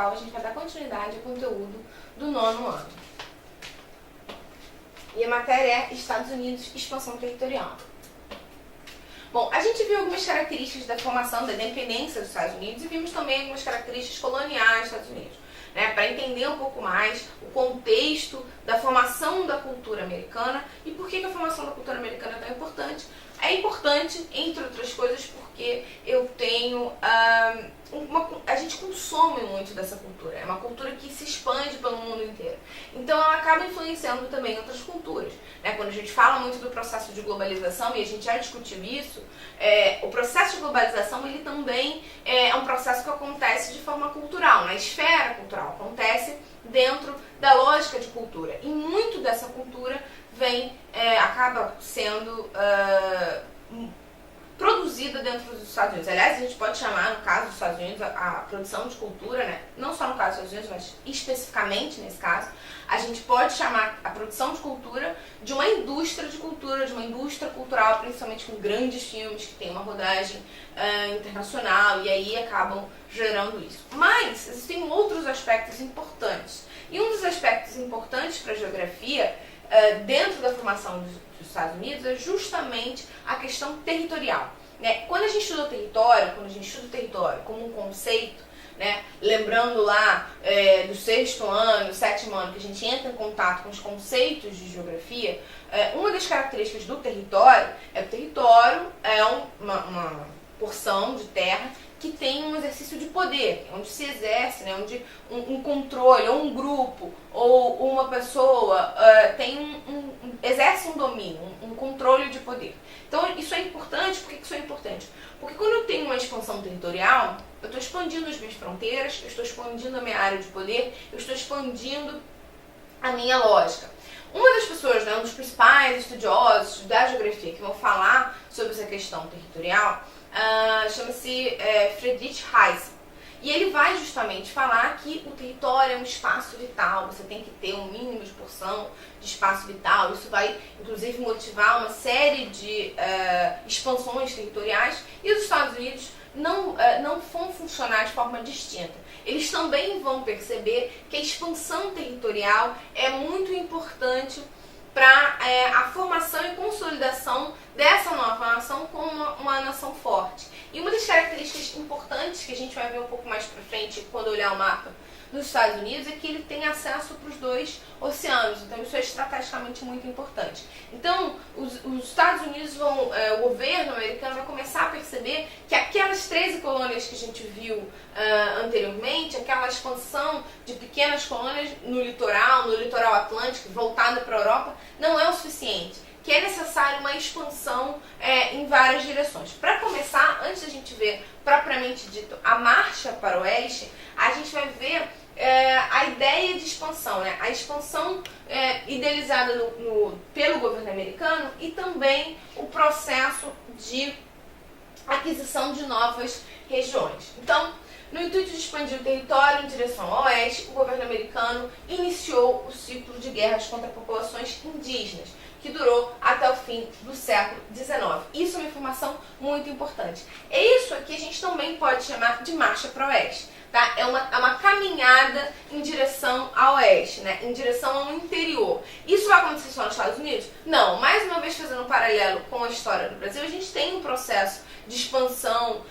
qual a gente vai dar continuidade ao conteúdo do 9º ano. E a matéria é Estados Unidos, expansão territorial. Bom, a gente viu algumas características da formação da independência dos Estados Unidos e vimos também algumas características coloniais dos Estados Unidos, né, para entender um pouco mais o contexto da formação da cultura americana e por que a formação da cultura americana é tão importante. É importante, entre outras coisas, porque eu tenho a gente consome muito dessa cultura. É uma cultura que se expande pelo mundo inteiro. Então ela acaba influenciando também outras culturas, né? Quando a gente fala muito do processo de globalização, e a gente já discutiu isso, o processo de globalização ele também é um processo que acontece de forma cultural, na esfera cultural, acontece dentro da lógica de cultura. E muito dessa cultura acaba sendo produzida dentro dos Estados Unidos. Aliás, a gente pode chamar, no caso dos Estados Unidos, a produção de cultura, né? Não só no caso dos Estados Unidos, mas especificamente nesse caso, a gente pode chamar a produção de cultura de uma indústria de cultura, de uma indústria cultural, principalmente com grandes filmes que tem uma rodagem internacional e aí acabam gerando isso. Mas existem outros aspectos importantes. E um dos aspectos importantes para a geografia dentro da formação dos Estados Unidos é justamente a questão territorial, né? Quando a gente estuda o território como um conceito, né? Lembrando lá do 6º ano, 7º ano, que a gente entra em contato com os conceitos de geografia, uma das características do território é que o território é uma porção de terra que tem um exercício de poder, onde se exerce, né, onde um controle, ou um grupo, ou uma pessoa exerce um domínio, um controle de poder. Então isso é importante. Por que isso é importante? Porque quando eu tenho uma expansão territorial, eu estou expandindo as minhas fronteiras, eu estou expandindo a minha área de poder, eu estou expandindo a minha lógica. Uma das pessoas, né, um dos principais estudiosos da geografia que vão falar sobre essa questão territorial, chama-se Friedrich Hayek. E ele vai justamente falar que o território é um espaço vital, você tem que ter um mínimo de porção de espaço vital. Isso vai, inclusive, motivar uma série de expansões territoriais. E os Estados Unidos não vão funcionar de forma distinta. Eles também vão perceber que a expansão territorial é muito importante para a formação e consolidação dessa nova nação como uma nação forte. E uma das características importantes que a gente vai ver um pouco mais para frente quando olhar o mapa dos Estados Unidos é que ele tem acesso para os 2 oceanos. Então isso é estrategicamente muito importante. Então os Estados Unidos o governo americano vai começar a perceber que aquelas 13 colônias que a gente viu anteriormente, aquela expansão de pequenas colônias no litoral atlântico, voltada para a Europa, não é o suficiente, que é necessário uma expansão em várias direções. Para começar, antes da gente ver propriamente dito a marcha para o oeste, a gente vai ver a ideia de expansão, né? A expansão idealizada pelo governo americano e também o processo de aquisição de novas regiões. Então, no intuito de expandir o território em direção ao oeste, o governo americano iniciou o ciclo de guerras contra populações indígenas, que durou até o fim do século XIX. Isso é uma informação muito importante. Isso aqui a gente também pode chamar de marcha para o oeste. Tá? É uma caminhada em direção ao oeste, né? Em direção ao interior. Isso vai acontecer só nos Estados Unidos? Não. Mais uma vez, fazendo um paralelo com a história do Brasil, a gente tem um processo de expansão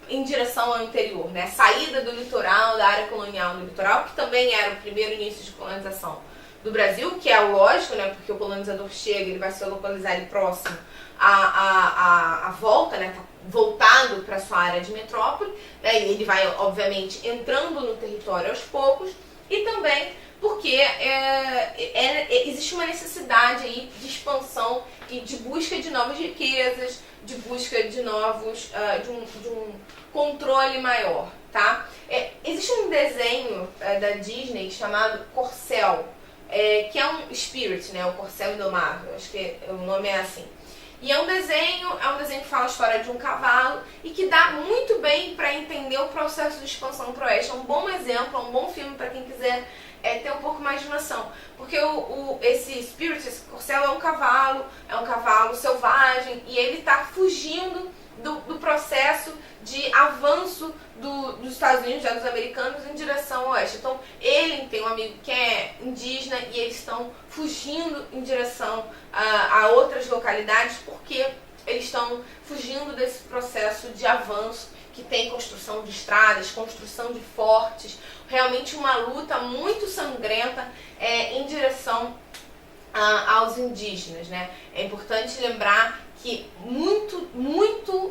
em direção ao interior, né? Saída do litoral, da área colonial do litoral, que também era o primeiro início de colonização do Brasil, que é o lógico, né? Porque o colonizador chega, ele vai se localizar ali próximo à volta, né? Tá voltado para sua área de metrópole, né? E ele vai, obviamente, entrando no território aos poucos, e também porque existe uma necessidade aí de expansão e de busca de novas riquezas, de busca de novos, de um controle maior, tá? Existe um desenho da Disney chamado Corcel, que é um Spirit, né? O Corcel Indomável, acho que o nome é assim. E é um desenho que fala a história de um cavalo e que dá muito bem para entender o processo de expansão para o oeste. É um bom exemplo, é um bom filme para quem quiser ter um pouco mais de noção. Porque esse Spirit, esse Corcel, é um cavalo selvagem, e ele está fugindo do processo de avanço dos Estados Unidos, dos americanos, em direção ao oeste. Então, ele tem um amigo que é indígena e eles estão fugindo em direção a outras localidades porque eles estão fugindo desse processo de avanço que tem construção de estradas, construção de fortes, realmente uma luta muito sangrenta em direção aos indígenas, né? É importante lembrar que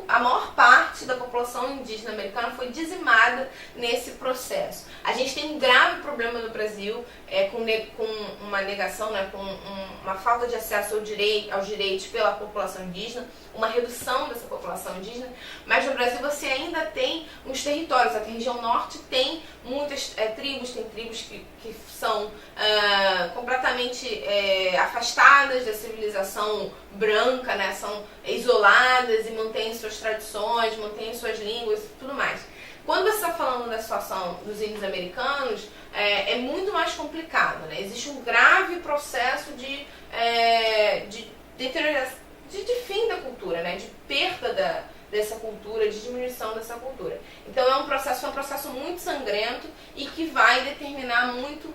a maior parte da população indígena americana foi dizimada nesse processo. A gente tem um grave problema no Brasil com uma negação, né, com uma falta de acesso aos direitos pela população indígena, uma redução dessa população indígena, mas no Brasil você ainda tem uns territórios. A região norte tem muitas tribos, tem tribos que são completamente afastadas da civilização branca, né, são isoladas e mantêm suas tradições, mantêm suas línguas e tudo mais. Quando você está falando da situação dos índios americanos, é muito mais complicado, né? Existe um grave processo de deterioração, de fim da cultura, né? De perda dessa cultura, de diminuição dessa cultura. Então é um processo muito sangrento e que vai determinar muito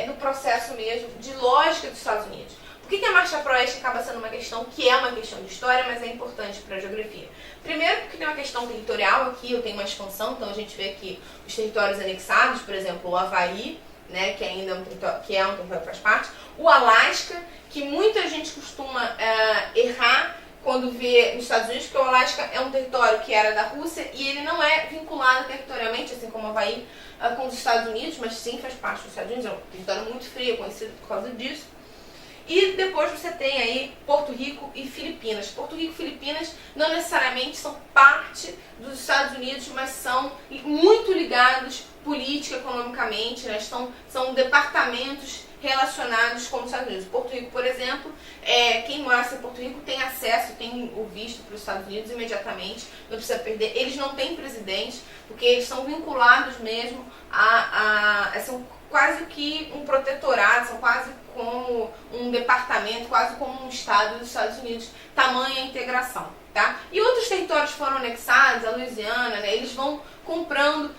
do processo mesmo de lógica dos Estados Unidos. Por que a Marcha para o Oeste acaba sendo uma questão que é uma questão de história, mas é importante para a geografia? Primeiro porque tem uma questão territorial aqui, eu tenho uma expansão, então a gente vê aqui os territórios anexados, por exemplo, o Havaí, né, que ainda é um território que faz parte, o Alasca, que muita gente costuma errar quando vê nos Estados Unidos, porque o Alasca é um território que era da Rússia e ele não é vinculado territorialmente, assim como o Havaí, com os Estados Unidos, mas sim faz parte dos Estados Unidos, é um território muito frio, conhecido por causa disso. E depois você tem aí Porto Rico e Filipinas. Porto Rico e Filipinas não necessariamente são parte dos Estados Unidos, mas são muito ligados política, economicamente, né? São departamentos relacionados com os Estados Unidos. Porto Rico, por exemplo, quem mora em Porto Rico tem acesso, tem o visto para os Estados Unidos imediatamente, não precisa perder. Eles não têm presidente, porque eles são vinculados mesmo são quase que um protetorado, são quase como um departamento, quase como um estado dos Estados Unidos, tamanha integração, tá? E outros territórios foram anexados, a Louisiana, né? Eles vão comprando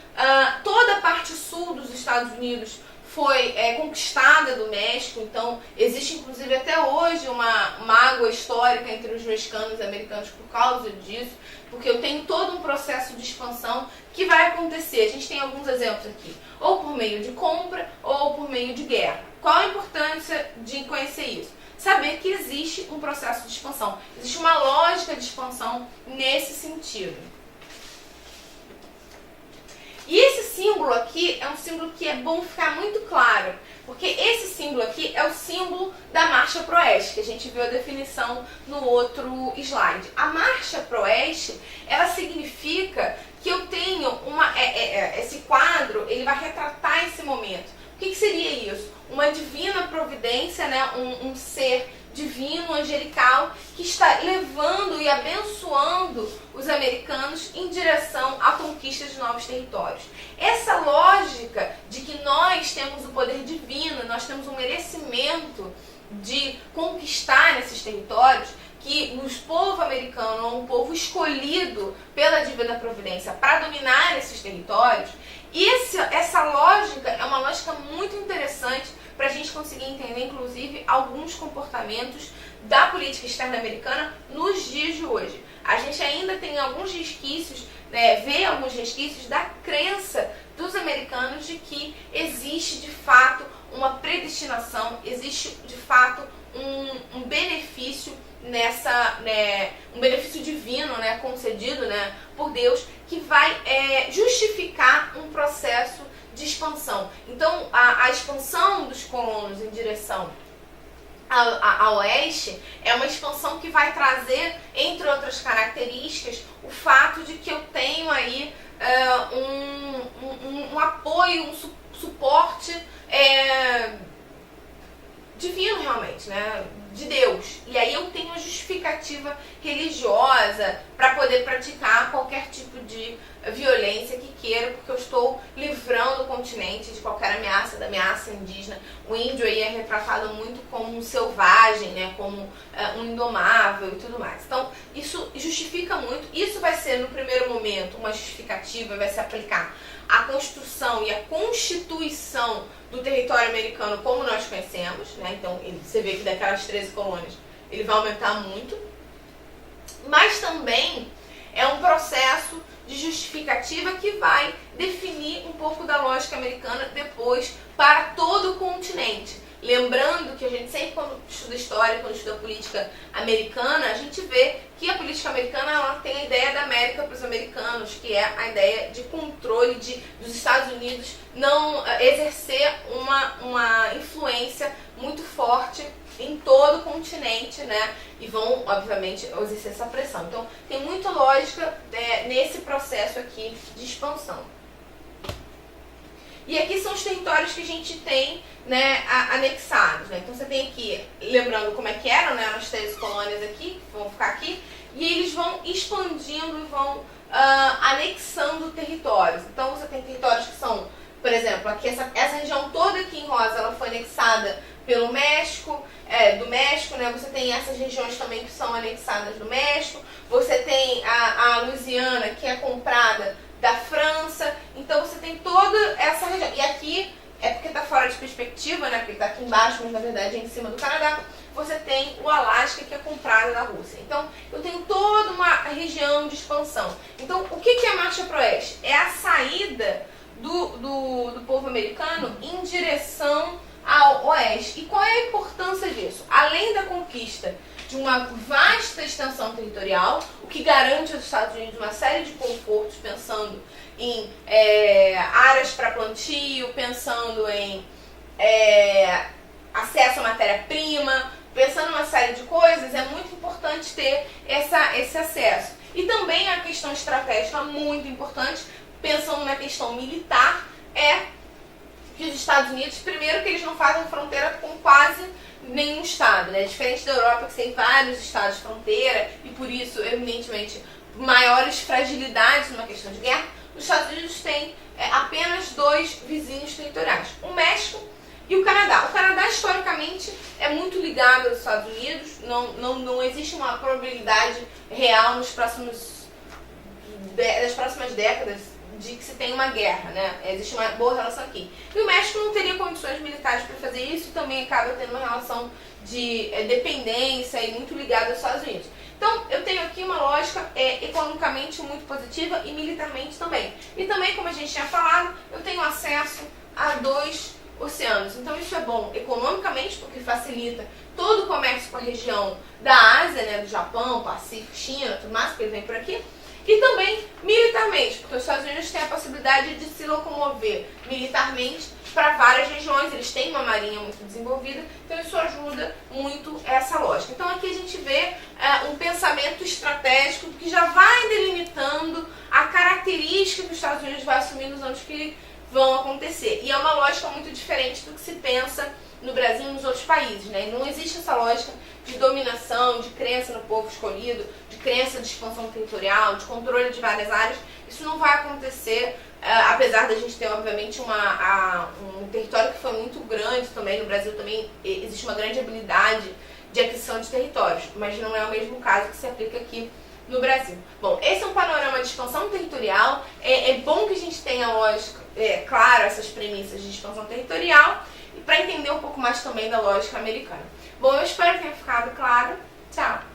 toda a parte sul dos Estados Unidos foi conquistada do México, então existe inclusive até hoje uma mágoa histórica entre os mexicanos e americanos por causa disso, porque eu tenho todo um processo de expansão que vai acontecer. A gente tem alguns exemplos aqui, ou por meio de compra ou por meio de guerra. Qual a importância de conhecer isso? Saber que existe um processo de expansão, existe uma lógica de expansão nesse sentido. E esse símbolo aqui é um símbolo que é bom ficar muito claro, porque esse símbolo aqui é o símbolo da Marcha para o Oeste, que a gente viu a definição no outro slide. A Marcha para o Oeste, ela significa que eu tenho esse quadro, ele vai retratar esse momento. O que seria isso? Uma divina providência, né? um ser divino, angelical, que está levando e abençoando os americanos em direção à conquista de novos territórios. Essa lógica de que nós temos o poder divino, nós temos um merecimento de conquistar esses territórios, que o povo americano é um povo escolhido pela divina providência para dominar esses territórios, e essa lógica é uma lógica muito interessante para a gente conseguir entender, inclusive, alguns comportamentos da política externa americana nos dias de hoje. A gente ainda tem alguns resquícios, vê alguns resquícios da crença dos americanos de que existe, de fato, uma predestinação, existe, de fato, um benefício um benefício divino, concedido, por Deus, que vai justificar um processo de expansão. Então, a expansão dos colonos em direção a oeste é uma expansão que vai trazer, entre outras características, o fato de que eu tenho aí um apoio, um suporte divino realmente, de Deus. E aí eu tenho a justificativa religiosa para poder praticar qualquer tipo de violência que queira, porque eu estou livrando o continente de qualquer ameaça, da ameaça indígena. O índio aí é retratado muito como um selvagem, como um indomável e tudo mais. Então, isso justifica muito. Isso vai ser, no primeiro momento, uma justificativa, vai se aplicar à construção e à constituição do território americano como nós conhecemos, né? Então, você vê que daquelas 13 colônias, ele vai aumentar muito. Mas também é um processo de justificativa que vai definir um pouco da lógica americana depois para todo o continente. Lembrando que a gente sempre, quando estuda história, quando estuda política americana, a gente vê que a política americana ela tem a ideia da América para os americanos, que é a ideia de controle dos Estados Unidos não exercer uma influência muito forte em todo o continente, né? E vão, obviamente, exercer essa pressão. Então, tem muita lógica nesse processo aqui de expansão. E aqui são os territórios que a gente tem, né, anexados, né? Então você tem aqui, lembrando como é que eram, né, as 13 colônias aqui, que vão ficar aqui, e eles vão expandindo e vão anexando territórios. Então você tem territórios que são, por exemplo, aqui essa região toda aqui em rosa, ela foi anexada pelo México, do México, né? Você tem essas regiões também que são anexadas do México, você tem a Louisiana, que é comprada da França, então você tem toda essa região. E aqui, é porque está fora de perspectiva, né? Porque está aqui embaixo, mas na verdade é em cima do Canadá. Você tem o Alasca, que é comprado da Rússia. Então, eu tenho toda uma região de expansão. Então, o que é a marcha para o oeste? É a saída do povo americano em direção ao oeste. E qual é a importância disso? Além da conquista de uma vasta extensão territorial, o que garante aos Estados Unidos uma série de confortos, pensando em áreas para plantio, pensando em acesso à matéria-prima, pensando em uma série de coisas, é muito importante ter esse acesso. E também a questão estratégica muito importante, pensando na questão militar, é que os Estados Unidos, primeiro que eles não fazem fronteira com quase nenhum estado, né? Diferente da Europa, que tem vários estados de fronteira e por isso, evidentemente, maiores fragilidades numa questão de guerra, os Estados Unidos têm apenas 2 vizinhos territoriais, o México e o Canadá. O Canadá, historicamente, é muito ligado aos Estados Unidos, não existe uma probabilidade real nas próximas décadas de que se tenha uma guerra, né? Existe uma boa relação aqui. E o México não teria condições militares para fazer isso e também acaba tendo uma relação de dependência e muito ligada aos Estados Unidos. Então, eu tenho aqui uma lógica economicamente muito positiva e militarmente também. E também, como a gente tinha falado, eu tenho acesso a 2 oceanos. Então, isso é bom economicamente, porque facilita todo o comércio com a região da Ásia, né? Do Japão, Pacífico, China, tudo mais, porque ele vem por aqui. E também militarmente, porque os Estados Unidos têm a possibilidade de se locomover militarmente para várias regiões, eles têm uma marinha muito desenvolvida, então isso ajuda muito essa lógica. Então aqui a gente vê um pensamento estratégico que já vai delimitando a característica que os Estados Unidos vai assumir nos anos que vão acontecer. E é uma lógica muito diferente do que se pensa no Brasil e nos outros países, né? Não existe essa lógica de dominação, de crença no povo escolhido, de crença de expansão territorial, de controle de várias áreas. Isso não vai acontecer, apesar da gente ter, obviamente, um território que foi muito grande também. No Brasil também existe uma grande habilidade de aquisição de territórios, mas não é o mesmo caso que se aplica aqui no Brasil. Bom, esse é um panorama de expansão territorial. É bom que a gente tenha, lógico, claro, essas premissas de expansão territorial, e para entender um pouco mais também da lógica americana. Bom, eu espero que tenha ficado claro. Tchau!